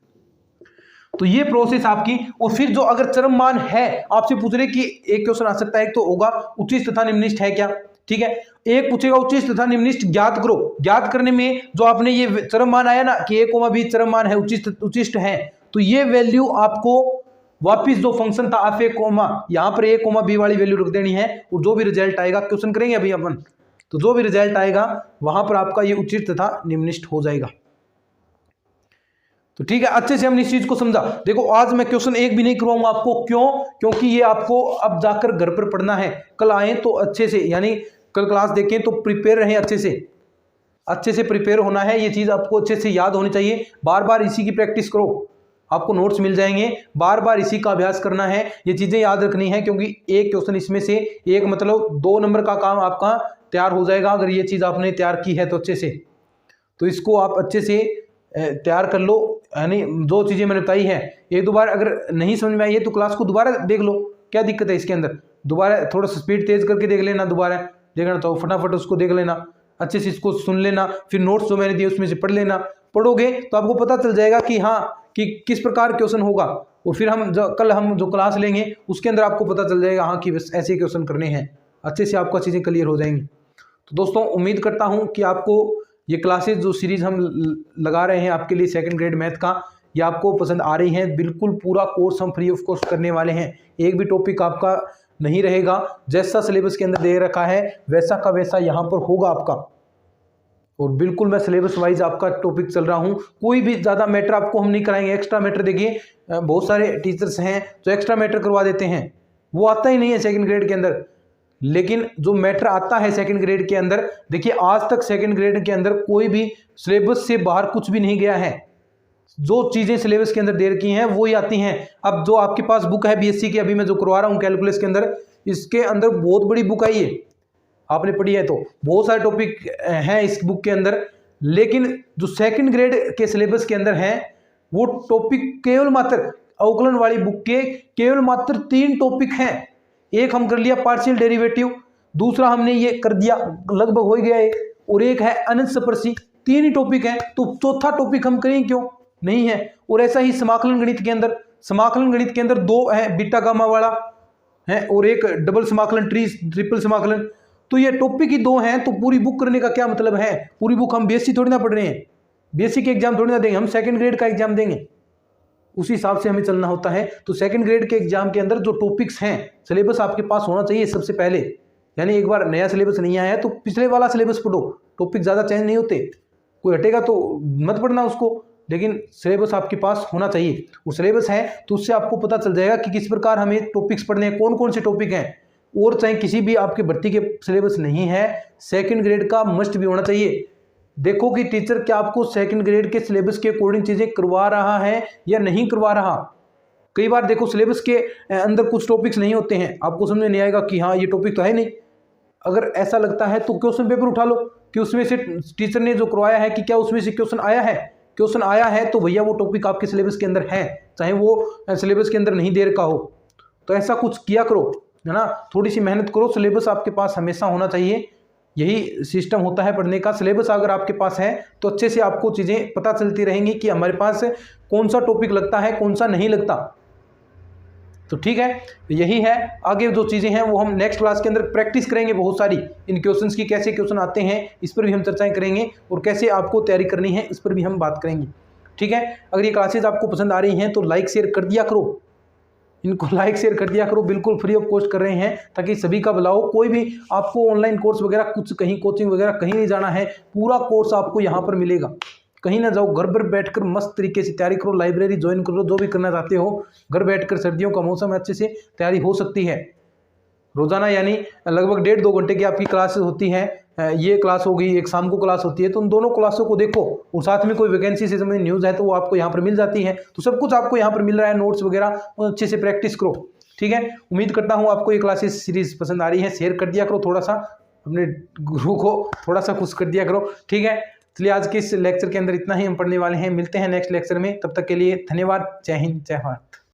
तो ये प्रोसेस आपकी। और फिर जो अगर चरम मान है, आपसे पूछ रहे कि एक क्वेश्चन आ सकता है, तो होगा उचिष्ट तथा निम्नलिखित है क्या, ठीक है। एक पूछेगा उचिष्ट तथा निम्नलिखित ज्ञात करो, ज्ञात करने में जो आपने ये चरम मान आया ना कि A, B चरम मान है, उचिष्ट है, तो ये वैल्यू आपको वापिस जो फंक्शन था FA, यहां पर A, B वाली वैल्यू रख देनी है, और जो भी रिजल्ट आएगा, क्वेश्चन करेंगे अभी अपन, तो जो भी रिजल्ट आएगा वहां पर आपका ये उचिष्ट तथा निम्नलिखित हो जाएगा। तो ठीक है, अच्छे से हमने इस चीज को समझा। देखो आज मैं क्वेश्चन एक भी नहीं करवाऊंगा आपको, क्यों? क्योंकि ये आपको अब जाकर घर पर पढ़ना है, कल आए तो अच्छे से, यानी कल क्लास देखें तो प्रिपेयर रहें, अच्छे से प्रिपेयर होना है, ये चीज आपको अच्छे से याद होनी चाहिए। बार बार इसी की प्रैक्टिस करो, आपको नोट्स मिल जाएंगे, बार बार इसी का अभ्यास करना है, ये चीजें याद रखनी है, क्योंकि एक क्वेश्चन इसमें से एक मतलब 2 नंबर का काम आपका तैयार हो जाएगा अगर ये चीज आपने तैयार की है तो अच्छे से। तो इसको आप अच्छे से तैयार कर लो, यानी जो चीजें मैंने बताई है, एक दो बार अगर नहीं समझ में आई है तो क्लास को दोबारा देख लो, क्या दिक्कत है इसके अंदर, दोबारा थोड़ा सा स्पीड तेज करके देख लेना, दोबारा देखना तो फटाफट उसको देख लेना, अच्छे से इसको सुन लेना, फिर नोट्स जो मैंने दिए उसमें से पढ़ लेना। पढ़ोगे तो आपको पता चल जाएगा कि हाँ कि किस प्रकार क्वेश्चन होगा, और फिर कल हम जो क्लास लेंगे उसके अंदर आपको पता चल जाएगा हाँ कि बस ऐसे क्वेश्चन करने हैं, अच्छे से आपको चीज़ें क्लियर हो जाएंगी। तो दोस्तों उम्मीद करता हूँ कि आपको ये क्लासेज जो सीरीज हम लगा रहे हैं आपके लिए सेकंड ग्रेड मैथ का, ये आपको पसंद आ रही है। बिल्कुल पूरा कोर्स हम फ्री ऑफ कॉस्ट करने वाले हैं, एक भी टॉपिक आपका नहीं रहेगा, जैसा सिलेबस के अंदर दे रखा है वैसा का वैसा यहाँ पर होगा आपका, और बिल्कुल मैं सिलेबस वाइज आपका टॉपिक चल रहा हूँ, कोई भी ज़्यादा मैटर आपको हम नहीं कराएंगे। एक्स्ट्रा मैटर देखिए बहुत सारे टीचर्स हैं जो एक्स्ट्रा मैटर करवा देते हैं, वो आता ही नहीं है सेकंड ग्रेड के अंदर, लेकिन जो मैटर आता है सेकंड ग्रेड के अंदर, देखिए आज तक सेकंड ग्रेड के अंदर कोई भी सिलेबस से बाहर कुछ भी नहीं गया है, जो चीज़ें सिलेबस के अंदर दे रखी हैं वो ही आती हैं। अब जो आपके पास बुक है बीएससी की, अभी मैं जो करवा रहा हूँ कैलकुलस के अंदर, इसके अंदर बहुत बड़ी बुक आई है, आपने पढ़ी है तो बहुत सारे टॉपिक हैं इस बुक के अंदर, लेकिन जो सेकंड ग्रेड के सिलेबस के अंदर हैं वो टॉपिक केवल मात्र अवकलन वाली बुक के केवल मात्र 3 टॉपिक हैं। एक हम कर लिया पार्शियल डेरिवेटिव, दूसरा हमने ये कर दिया लगभग हो गया है, और एक है अनंत स्पर्शी, 3 ही टॉपिक हैं, तो चौथा टॉपिक हम करें क्यों? नहीं है। और ऐसा ही समाकलन गणित के अंदर, समाकलन गणित के अंदर 2 है बीटा गामा वाला है, और एक डबल समाकलन, ट्रिपल समाकलन, तो ये टॉपिक ही 2 हैं, तो पूरी बुक करने का क्या मतलब है? पूरी बुक हम बीएससी थोड़ी ना पढ़ रहे हैं, बीएससी के एग्जाम थोड़ी ना देंगे, हम सेकंड ग्रेड का एग्जाम देंगे, उसी हिसाब से हमें चलना होता है। तो सेकंड ग्रेड के एग्जाम के अंदर जो टॉपिक्स हैं, सिलेबस आपके पास होना चाहिए सबसे पहले, यानी एक बार नया सिलेबस नहीं आया है तो पिछले वाला सिलेबस पढ़ो, टॉपिक ज़्यादा चेंज नहीं होते, कोई हटेगा तो मत पढ़ना उसको, लेकिन सिलेबस आपके पास होना चाहिए। वो सिलेबस है तो उससे आपको पता चल जाएगा कि किस प्रकार हमें टॉपिक्स पढ़ने हैं, कौन कौन से टॉपिक हैं। और चाहे किसी भी आपके भर्ती के सिलेबस नहीं है, सेकंड ग्रेड का मस्ट भी होना चाहिए। देखो कि टीचर क्या आपको सेकंड ग्रेड के सिलेबस के अकॉर्डिंग चीज़ें करवा रहा है या नहीं करवा रहा। कई बार देखो सिलेबस के अंदर कुछ टॉपिक्स नहीं होते हैं, आपको समझ नहीं आएगा कि हाँ ये टॉपिक तो है नहीं। अगर ऐसा लगता है तो क्वेश्चन पेपर उठा लो कि उसमें से टीचर ने जो करवाया है कि क्या उसमें से क्वेश्चन आया है, क्वेश्चन आया है तो भैया वो टॉपिक आपके सिलेबस के अंदर है, चाहे वो सिलेबस के अंदर नहीं दे रखा हो। तो ऐसा कुछ किया करो, है ना, थोड़ी सी मेहनत करो, सिलेबस आपके पास हमेशा होना चाहिए, यही सिस्टम होता है पढ़ने का। सिलेबस अगर आपके पास है तो अच्छे से आपको चीज़ें पता चलती रहेंगी कि हमारे पास कौन सा टॉपिक लगता है, कौन सा नहीं लगता। तो ठीक है, यही है। आगे जो चीज़ें हैं वो हम नेक्स्ट क्लास के अंदर प्रैक्टिस करेंगे बहुत सारी, इन क्वेश्चंस की कैसे क्वेश्चन आते हैं इस पर भी हम चर्चाएं करेंगे, और कैसे आपको तैयारी करनी है इस पर भी हम बात करेंगे। ठीक है, अगर ये क्लासेज आपको पसंद आ रही हैं तो लाइक शेयर कर दिया करो, इनको लाइक शेयर कर दिया करो, बिल्कुल फ्री ऑफ कॉस्ट कर रहे हैं ताकि सभी का भला हो। कोई भी आपको ऑनलाइन कोर्स वगैरह कुछ कहीं कोचिंग वगैरह कहीं नहीं जाना है, पूरा कोर्स आपको यहाँ पर मिलेगा। कहीं ना जाओ, घर पर बैठकर मस्त तरीके से तैयारी करो, लाइब्रेरी ज्वाइन करो, जो भी करना चाहते हो घर बैठकर, सर्दियों का मौसम है, अच्छे से तैयारी हो सकती है। रोजाना यानी लगभग 1.5-2 घंटे की आपकी क्लासेस होती हैं। ये क्लास हो गई, एक शाम को क्लास होती है, तो उन दोनों क्लासों को देखो, और साथ में कोई वैकेंसी से संबंधित न्यूज़ है तो वो आपको यहाँ पर मिल जाती है। तो सब कुछ आपको यहाँ पर मिल रहा है, नोट्स वगैरह, अच्छे से प्रैक्टिस करो। ठीक है, उम्मीद करता हूँ आपको ये क्लासेस सीरीज पसंद आ रही है। शेयर कर दिया करो, थोड़ा सा अपने गुरु को थोड़ा सा खुश कर दिया करो। ठीक है, चलिए आज के इस लेक्चर के अंदर इतना ही हम पढ़ने वाले हैं। मिलते हैं नेक्स्ट लेक्चर में, तब तक के लिए धन्यवाद। जय हिंद, जय भारत।